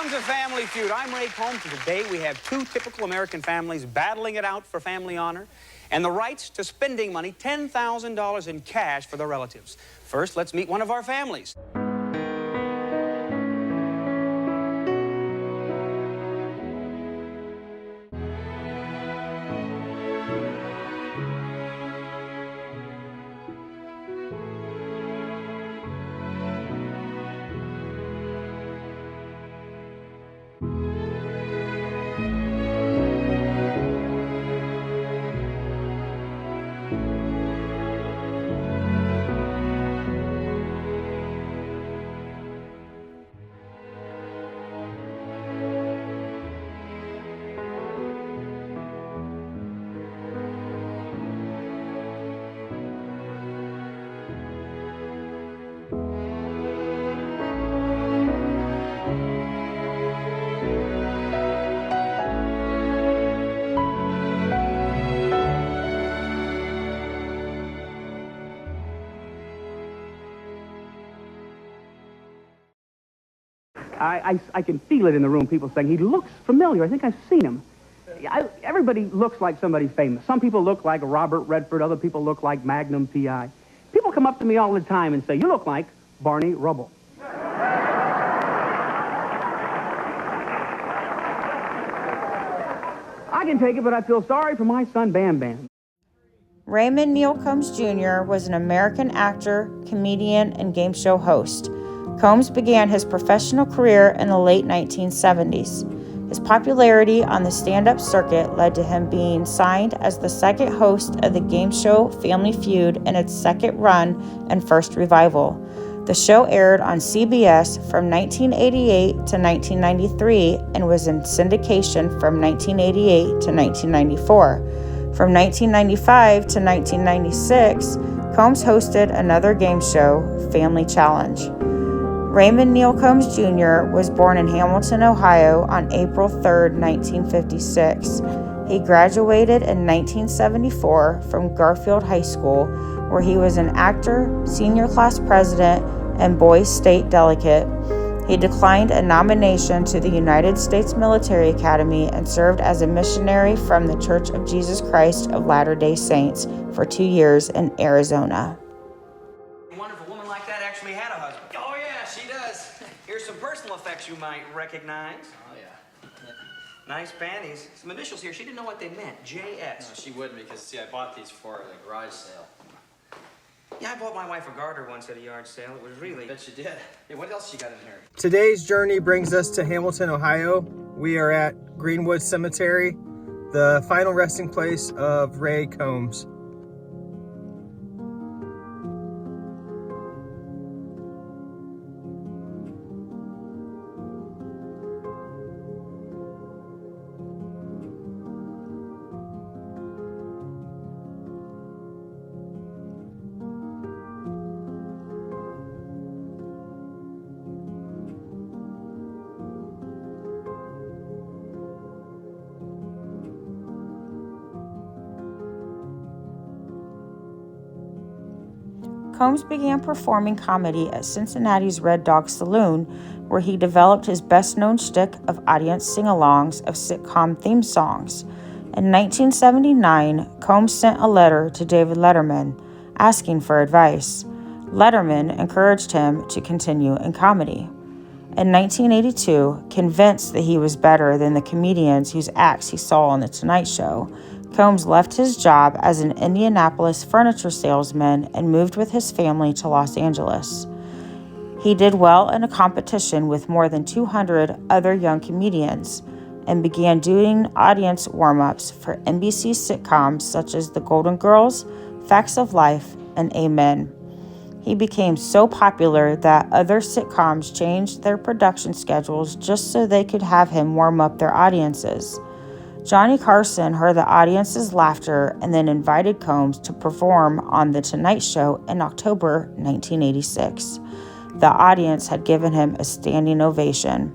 Welcome to Family Feud. I'm Ray Combs, and today we have two typical American families battling it out for family honor and the rights to spending money, $10,000 in cash for their relatives. First, let's meet one of our families. I can feel it in the room, people saying, he looks familiar. I think I've seen him. Everybody looks like somebody famous. Some people look like Robert Redford. Other people look like Magnum P.I. People come up to me all the time and say, you look like Barney Rubble. I can take it, but I feel sorry for my son, Bam Bam. Raymond Neal Combs Jr. was an American actor, comedian, and game show host. Combs began his professional career in the late 1970s. His popularity on the stand-up circuit led to him being signed as the second host of the game show Family Feud in its second run and first revival. The show aired on CBS from 1988 to 1993 and was in syndication from 1988 to 1994. From 1995 to 1996, Combs hosted another game show, Family Challenge. Raymond Neal Combs Jr. was born in Hamilton, Ohio on April 3, 1956. He graduated in 1974 from Garfield High School, where he was an actor, senior class president, and boys state delegate. He declined a nomination to the United States Military Academy and served as a missionary from the Church of Jesus Christ of Latter-day Saints for 2 years in Arizona. A wonderful woman like that actually had a husband. Oh, yeah, she does. Here's some personal effects you might recognize. Oh, yeah. Nice panties. Some initials here. She didn't know what they meant. JS. No, she wouldn't because, see, I bought these for a garage sale. Yeah, I bought my wife a garter once at a yard sale. It was really... I bet you did. Hey, what else you got in here? Today's journey brings us to Hamilton, Ohio. We are at Greenwood Cemetery, the final resting place of Ray Combs. Combs began performing comedy at Cincinnati's Red Dog Saloon, where he developed his best-known shtick of audience sing-alongs of sitcom theme songs. In 1979, Combs sent a letter to David Letterman asking for advice. Letterman encouraged him to continue in comedy. In 1982, convinced that he was better than the comedians whose acts he saw on The Tonight Show, Combs left his job as an Indianapolis furniture salesman and moved with his family to Los Angeles. He did well in a competition with more than 200 other young comedians and began doing audience warm-ups for NBC sitcoms such as The Golden Girls, Facts of Life, and Amen. He became so popular that other sitcoms changed their production schedules just so they could have him warm up their audiences. Johnny Carson heard the audience's laughter and then invited Combs to perform on The Tonight Show in October 1986. The audience had given him a standing ovation.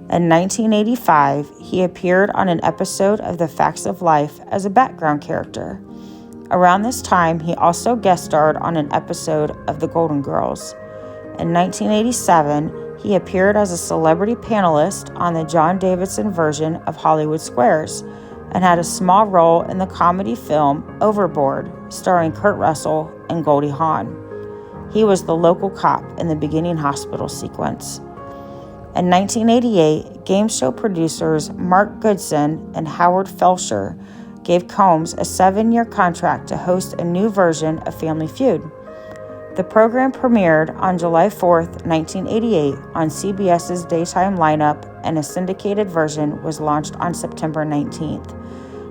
In 1985, he appeared on an episode of The Facts of Life as a background character. Around this time, he also guest starred on an episode of The Golden Girls. In 1987, He appeared as a celebrity panelist on the John Davidson version of Hollywood Squares and had a small role in the comedy film Overboard, starring Kurt Russell and Goldie Hawn. He was the local cop in the beginning hospital sequence. In 1988, game show producers Mark Goodson and Howard Felsher gave Combs a 7-year contract to host a new version of Family Feud. The program premiered on July 4, 1988 on CBS's daytime lineup, and a syndicated version was launched on September 19th.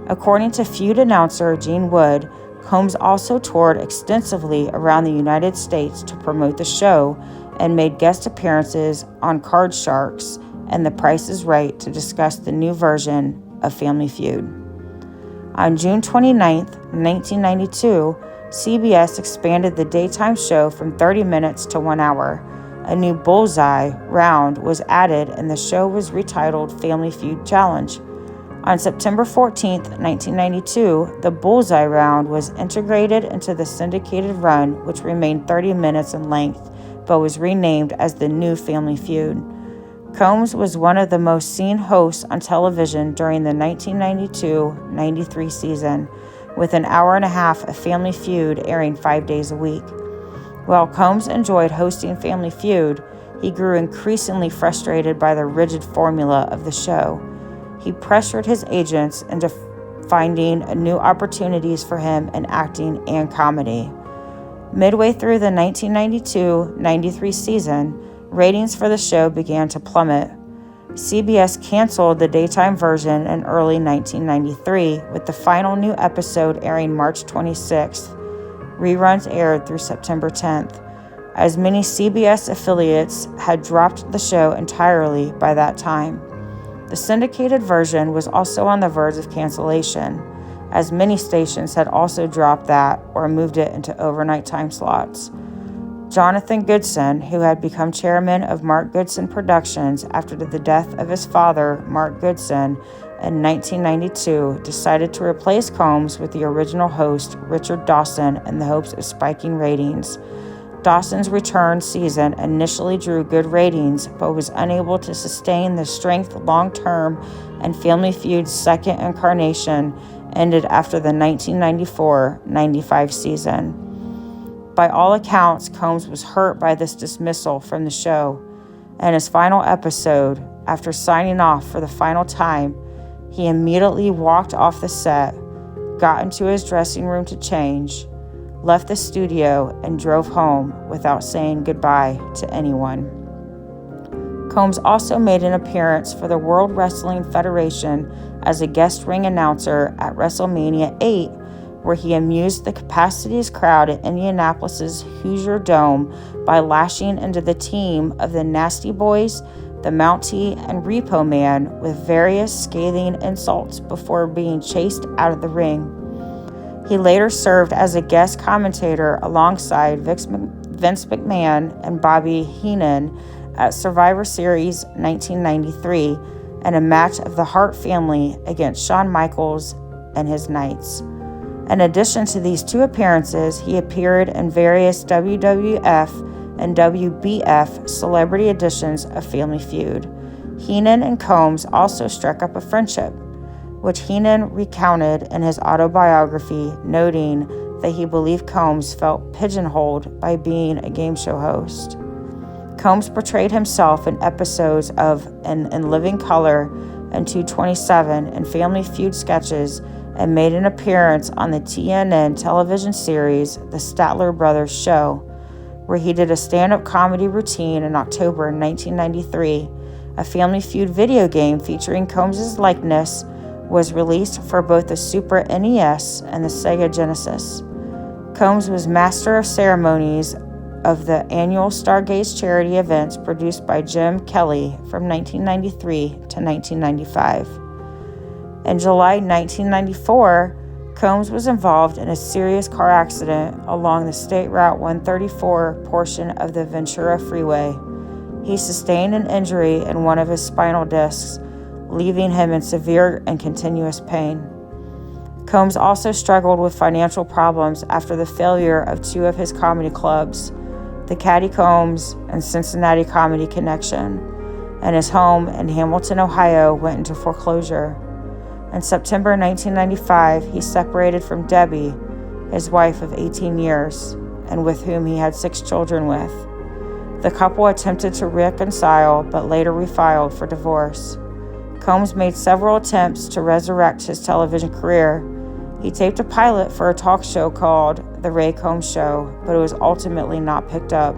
According to Feud announcer Gene Wood, Combs also toured extensively around the United States to promote the show and made guest appearances on Card Sharks and The Price is Right to discuss the new version of Family Feud. On June 29, 1992, CBS expanded the daytime show from 30 minutes to 1 hour. A new bullseye round was added and the show was retitled Family Feud Challenge. On September 14, 1992, the bullseye round was integrated into the syndicated run, which remained 30 minutes in length, but was renamed as the new Family Feud. Combs was one of the most seen hosts on television during the 1992-93 season, with an hour and a half of Family Feud airing 5 days a week. While Combs enjoyed hosting Family Feud, he grew increasingly frustrated by the rigid formula of the show. He pressured his agents into finding new opportunities for him in acting and comedy. Midway through the 1992-93 season, ratings for the show began to plummet. CBS canceled the daytime version in early 1993, with the final new episode airing March 26th. Reruns aired through September 10th, as many CBS affiliates had dropped the show entirely by that time. The syndicated version was also on the verge of cancellation, as many stations had also dropped that or moved it into overnight time slots. Jonathan Goodson, who had become chairman of Mark Goodson Productions after the death of his father, Mark Goodson, in 1992, decided to replace Combs with the original host, Richard Dawson, in the hopes of spiking ratings. Dawson's return season initially drew good ratings, but was unable to sustain the strength long-term, and Family Feud's second incarnation ended after the 1994-95 season. By all accounts, Combs was hurt by this dismissal from the show. In his final episode, after signing off for the final time, he immediately walked off the set, got into his dressing room to change, left the studio, and drove home without saying goodbye to anyone. Combs also made an appearance for the World Wrestling Federation as a guest ring announcer at WrestleMania 8, where he amused the capacities crowd at Indianapolis's Hoosier Dome by lashing into the team of the Nasty Boys, the Mountie, and Repo Man with various scathing insults before being chased out of the ring. He later served as a guest commentator alongside Vince McMahon and Bobby Heenan at Survivor Series 1993 and a match of the Hart family against Shawn Michaels and his Knights. In addition to these two appearances, he appeared in various WWF and WBF celebrity editions of Family Feud. Heenan and Combs also struck up a friendship, which Heenan recounted in his autobiography, noting that he believed Combs felt pigeonholed by being a game show host. Combs portrayed himself in episodes of In Living Color and 227 and Family Feud sketches, and made an appearance on the TNN television series The Statler Brothers Show, where he did a stand-up comedy routine in October 1993. A Family Feud video game featuring Combs' likeness was released for both the Super NES and the Sega Genesis. Combs was master of ceremonies of the annual Stargaze charity events produced by Jim Kelly from 1993 to 1995. In July 1994, Combs was involved in a serious car accident along the State Route 134 portion of the Ventura Freeway. He sustained an injury in one of his spinal discs, leaving him in severe and continuous pain. Combs also struggled with financial problems after the failure of two of his comedy clubs. the Caddy Combs and Cincinnati comedy connection, and his home in Hamilton, Ohio went into foreclosure. In September 1995, he separated from Debbie, his wife of 18 years, and with whom he had 6 children with. The couple attempted to reconcile, but later refiled for divorce. Combs made several attempts to resurrect his television career. He taped a pilot for a talk show called The Ray Combs Show, but it was ultimately not picked up.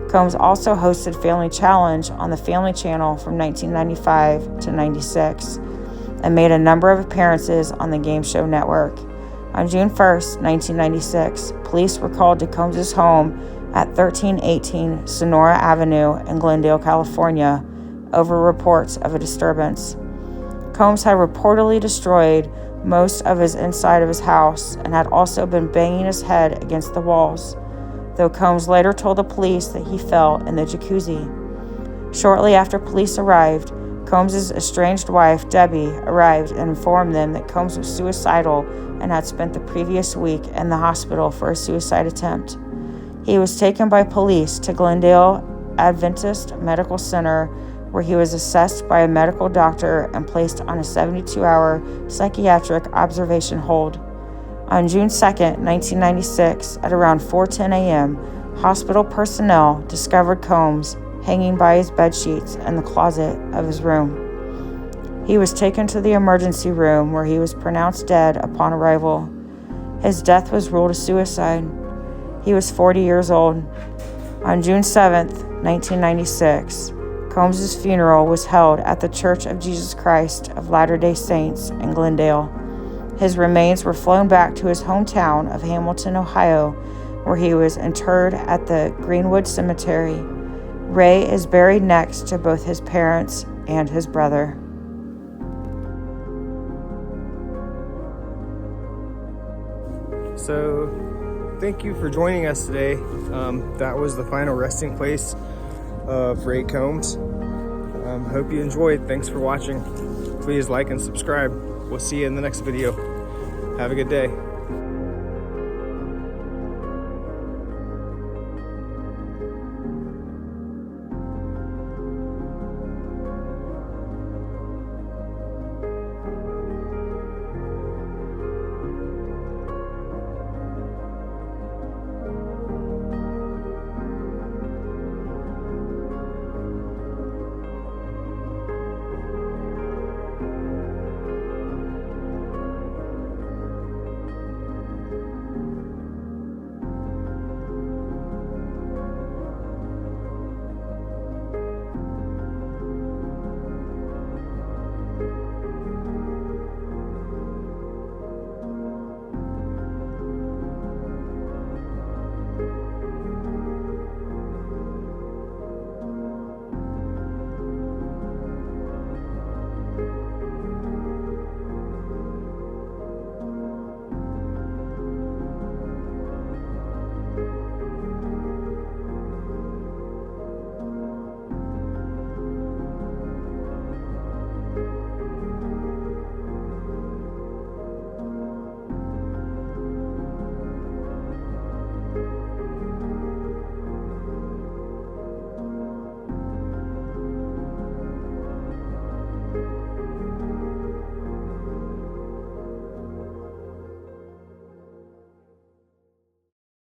Combs also hosted Family Challenge on the Family Channel from 1995 to 96 and made a number of appearances on the Gameshow network. On June 1st, 1996, police were called to Combs' home at 1318 Sonora Avenue in Glendale, California, over reports of a disturbance. Combs had reportedly destroyed most of his inside of his house and had also been banging his head against the walls, though Combs later told the police that he fell in the jacuzzi. Shortly after police arrived, Combs' estranged wife, Debbie, arrived and informed them that Combs was suicidal and had spent the previous week in the hospital for a suicide attempt. He was taken by police to Glendale Adventist Medical Center, where he was assessed by a medical doctor and placed on a 72-hour psychiatric observation hold. On June 2, 1996, at around 4:10 a.m., hospital personnel discovered Combs hanging by his bedsheets in the closet of his room. He was taken to the emergency room, where he was pronounced dead upon arrival. His death was ruled a suicide. He was 40 years old. On June 7, 1996, Combs' funeral was held at the Church of Jesus Christ of Latter-day Saints in Glendale. His remains were flown back to his hometown of Hamilton, Ohio, where he was interred at the Greenwood Cemetery. Ray is buried next to both his parents and his brother. So, thank you for joining us today. That was the final resting place of Ray Combs. Hope you enjoyed. Thanks for watching. Please like and subscribe. We'll see you in the next video. Have a good day.